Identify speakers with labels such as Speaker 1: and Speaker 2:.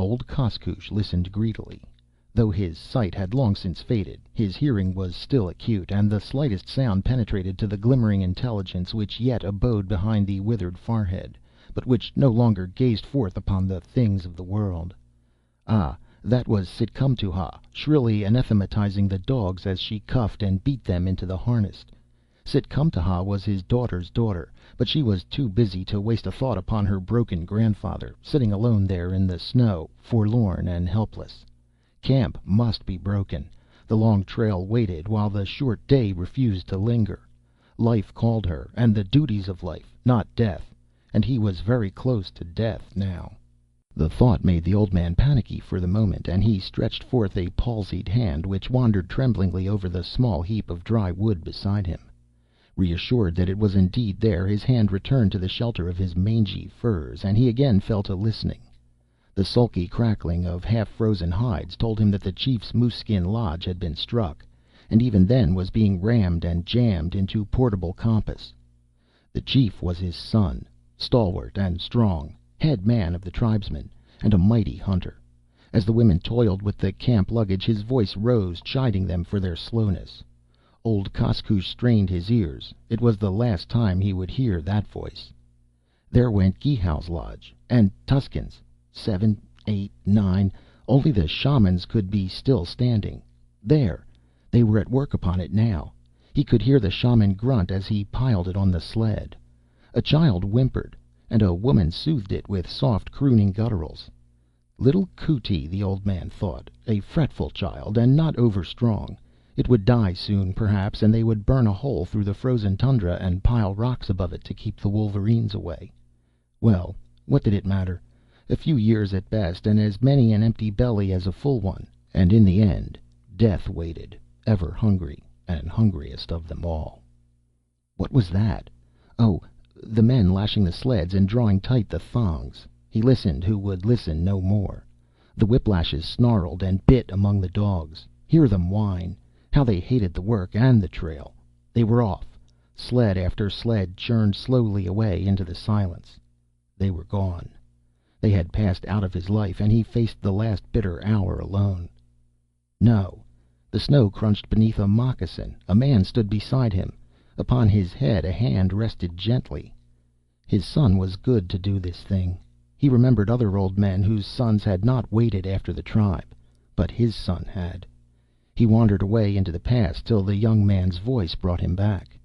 Speaker 1: Old Koskoosh listened greedily. Though his sight had long since faded, his hearing was still acute, and the slightest sound penetrated to the glimmering intelligence which yet abode behind the withered forehead, but which no longer gazed forth upon the things of the world. Ah, that was Sitcomtuha shrilly anathematizing the dogs as she cuffed and beat them into the harness. Sitcomtuha was his daughter's daughter, but she was too busy to waste a thought upon her broken grandfather, sitting alone there in the snow, forlorn and helpless. Camp must be broken. The long trail waited, while the short day refused to linger. Life called her, and the duties of life, not death, and he was very close to death now. The thought made the old man panicky for the moment, and he stretched forth a palsied hand which wandered tremblingly over the small heap of dry wood beside him. Reassured that it was indeed there, his hand returned to the shelter of his mangy furs, and he again fell to listening. The sulky crackling of half-frozen hides told him that the chief's moose-skin lodge had been struck, and even then was being rammed and jammed into portable compass. The chief was his son, stalwart and strong, head man of the tribesmen, and a mighty hunter. As the women toiled with the camp luggage, his voice rose, chiding them for their slowness. Old Koskoosh strained his ears. It was the last time he would hear that voice. There went Geehow's lodge, and Tusken's. 7, 8, 9. Only the shamans could be still standing. There! They were at work upon it now. He could hear the shaman grunt as he piled it on the sled. A child whimpered, and a woman soothed it with soft, crooning gutturals. Little Cootie, the old man thought, a fretful child, and not over-strong. It would die soon, perhaps, and they would burn a hole through the frozen tundra and pile rocks above it to keep the wolverines away. Well, what did it matter? A few years at best, and as many an empty belly as a full one. And in the end, death waited, ever hungry, and hungriest of them all. What was that? Oh, the men lashing the sleds and drawing tight the thongs. He listened who would listen no more. The whiplashes snarled and bit among the dogs. Hear them whine. How they hated the work and the trail. They were off. Sled after sled churned slowly away into the silence. They were gone. They had passed out of his life, and he faced the last bitter hour alone. No. The snow crunched beneath a moccasin. A man stood beside him. Upon his head a hand rested gently. His son was good to do this thing. He remembered other old men whose sons had not waited after the tribe, but his son had. He wandered away into the past till the young man's voice brought him back.